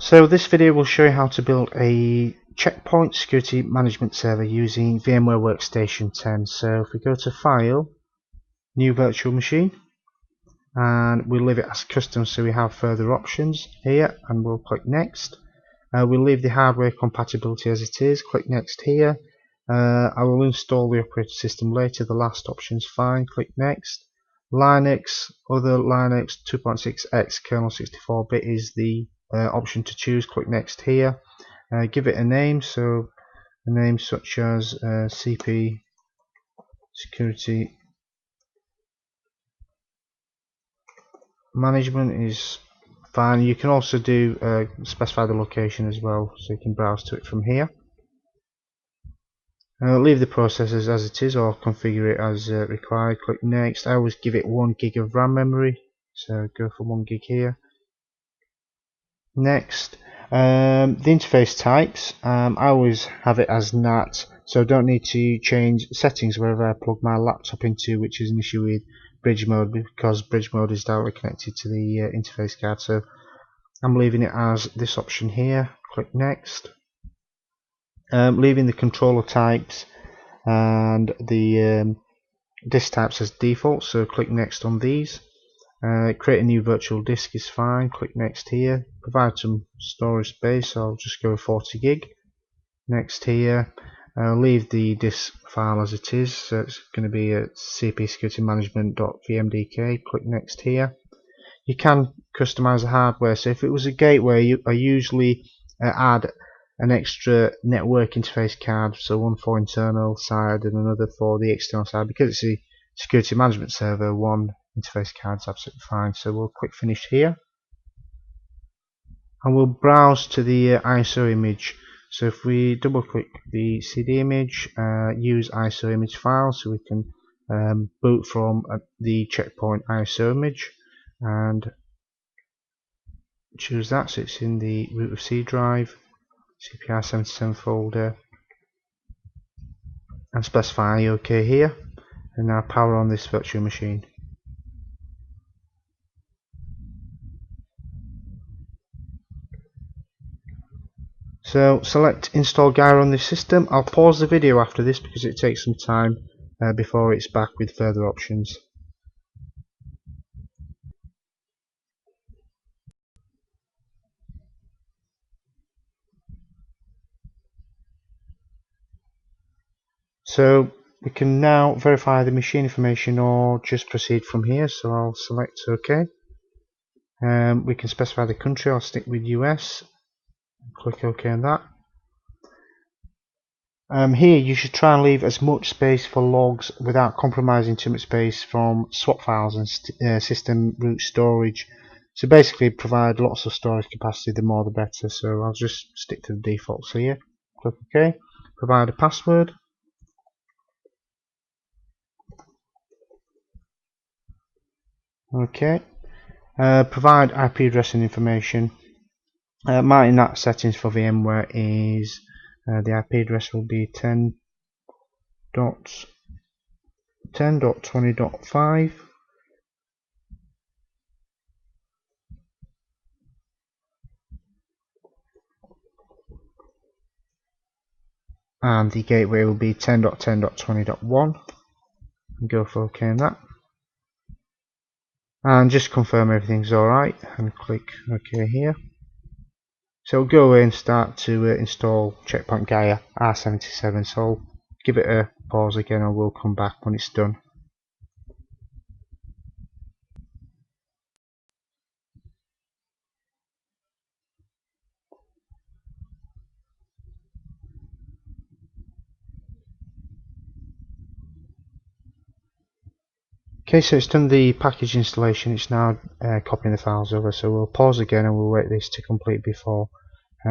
So this video will show you how to build a Checkpoint security management server using VMware Workstation 10. So if we go to File, New Virtual Machine, and we'll leave it as custom so we have further options here, and we'll click Next. We'll leave the hardware compatibility as it is, click Next here. I will install the operating system later, the last option's fine, click Next. Linux, other Linux 2.6x kernel 64-bit is the option to choose, click Next here. Give it a name, so a name such as CP Security Management is fine. You can also do specify the location as well, so you can browse to it from here. Leave the processors as it is or configure it as required, click Next. I always give it 1 gig of RAM memory, so go for 1 gig here. Next, the interface types, I always have it as NAT, so don't need to change settings wherever I plug my laptop into, which is an issue with bridge mode because bridge mode is directly connected to the interface card. So I'm leaving it as this option here, click Next. Leaving the controller types and the disk types as default, so click Next on these. Create a new virtual disk is fine, click Next here. Provide some storage space, so I'll just go with 40 gig. Next here. Leave the disk file as it is, so it's going to be at cpsecuritymanagement.vmdk. Click Next here. You can customize the hardware, so if it was a gateway, I usually add an extra network interface card, so one for internal side and another for the external side. Because it's a security management server, one interface card is absolutely fine. So we'll click Finish here, and we'll browse to the ISO image. So if we double click the CD image, use ISO image file, so we can boot from the Checkpoint ISO image and choose that, so it's in the root of C drive, CPI77 folder, and specify OK here, and now power on this virtual machine. So select Install Gyro on this system. I'll pause the video after this because it takes some time before it's back with further options. So we can now verify the machine information or just proceed from here, so I'll select OK. We can specify the country, I'll stick with US. Click OK on that. Here you should try and leave as much space for logs without compromising too much space from swap files and system root storage. So basically provide lots of storage capacity, the more the better, so I'll just stick to the defaults here. Click OK. Provide a password. OK. Provide IP address and information. My NAT settings for VMware is the IP address will be 10.20.5, and the gateway will be 10.10.20.1, and go for OK on that, and just confirm everything's alright and click OK here. So we'll go away and start to install Checkpoint Gaia R77, so I'll give it a pause again and we'll come back when it's done. Okay, so it's done the package installation, it's now copying the files over, so we'll pause again and we'll wait this to complete before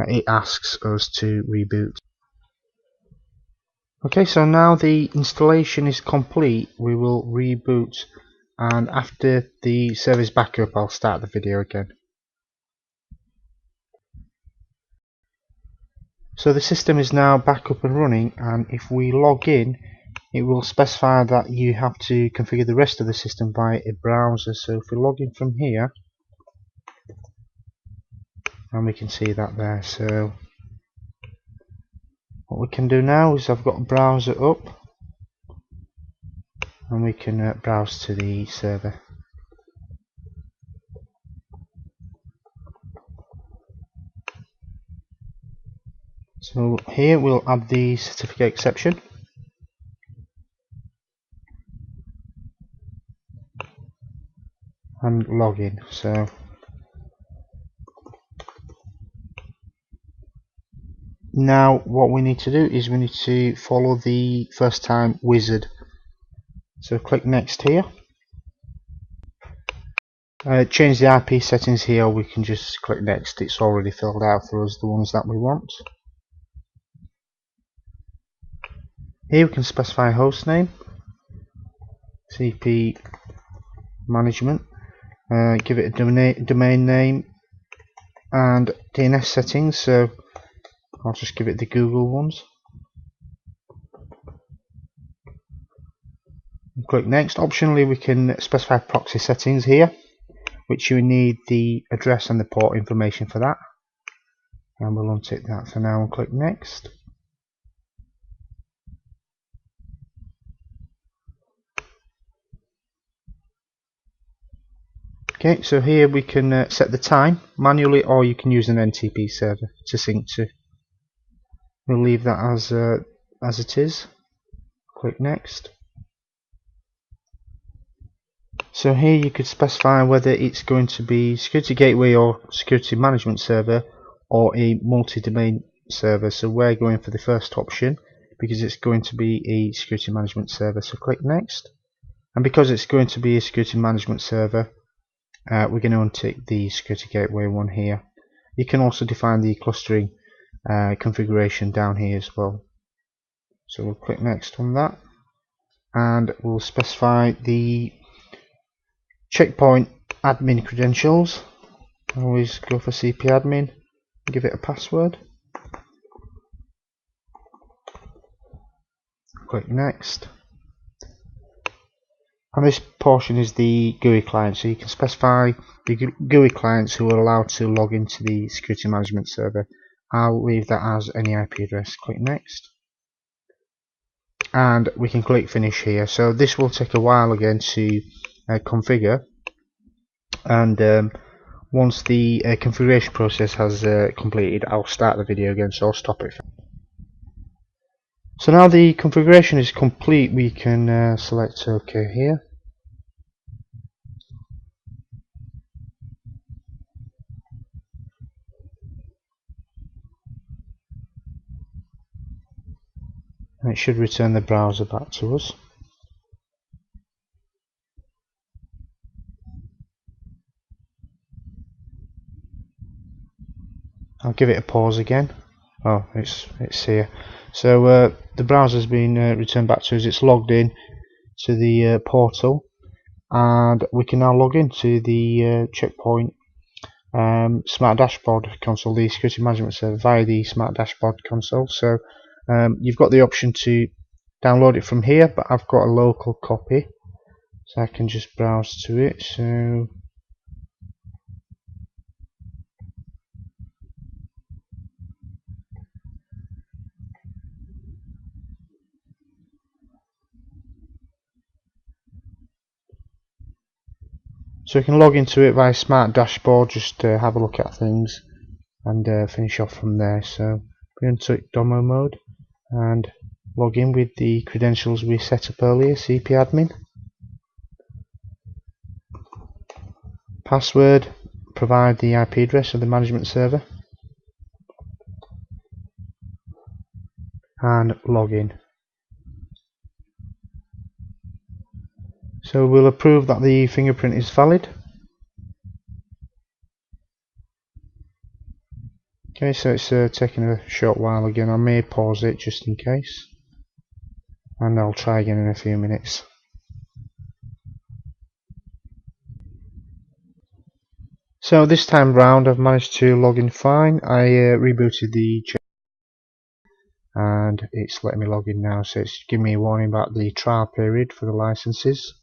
it asks us to reboot. Okay, so now the installation is complete, we will reboot, and after the server's back up I'll start the video again. So the system is now back up and running, and if we log in it will specify that you have to configure the rest of the system via a browser. So if we log in from here and we can see that there. So what we can do now is I've got a browser up, and we can browse to the server. So here we'll add the certificate exception, and log in. So now what we need to do is we need to follow the first time wizard. So click next here. Change the IP settings here, or we can just click next. It's already filled out for us the ones that we want. Here we can specify host name, CP management, give it a domain name, and DNS settings. So I'll just give it the Google ones. Click next. Optionally we can specify proxy settings here, which you need the address and the port information for that, and we'll untick that for now and click next. Okay, so here we can set the time manually, or you can use an NTP server to sync to. We'll leave that as it is. Click next. So here you could specify whether it's going to be security gateway or security management server, or a multi-domain server. So we're going for the first option because it's going to be a security management server. So click next, and because it's going to be a security management server, we're going to untick the security gateway one here. You can also define the clustering configuration down here as well. So we'll click next on that, and we'll specify the checkpoint admin credentials. Always go for cpadmin, give it a password, click next. And this portion is the GUI client, so you can specify the GUI clients who are allowed to log into the security management server. I'll leave that as any IP address. Click next, and we can click finish here. So this will take a while again to configure, and once the configuration process has completed, I'll start the video again, so I'll stop it. So now the configuration is complete, we can select OK here. And it should return the browser back to us. I'll give it a pause again. Oh, it's here. So the browser's been returned back to us. It's logged in to the portal, and we can now log into the Checkpoint Smart Dashboard console, the security management server, via the Smart Dashboard console. So you've got the option to download it from here, but I've got a local copy, so I can just browse to it. So we can log into it via Smart Dashboard, just to have a look at things and finish off from there. So we're going to demo mode and log in with the credentials we set up earlier, cpadmin. Password, provide the IP address of the management server, and log in. So we'll approve that the fingerprint is valid. Okay, so it's taking a short while again. I may pause it just in case, and I'll try again in a few minutes. So this time round I've managed to log in fine. I rebooted the check, and it's letting me log in now, so it's giving me a warning about the trial period for the licenses.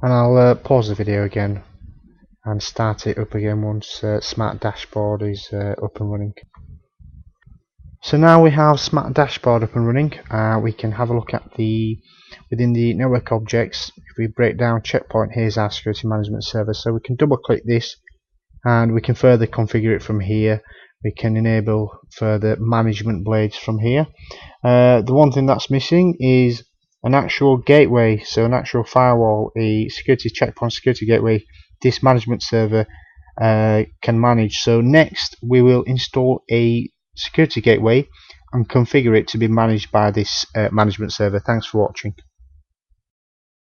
And I'll pause the video again and start it up again once Smart Dashboard is up and running. So now we have Smart Dashboard up and running. We can have a look at within the network objects. If we break down Checkpoint, here's our security management server. So we can double click this and we can further configure it from here. We can enable further management blades from here. The one thing that's missing is an actual gateway, so an actual firewall, a security checkpoint security gateway this management server can manage. So next we will install a security gateway and configure it to be managed by this management server. Thanks for watching.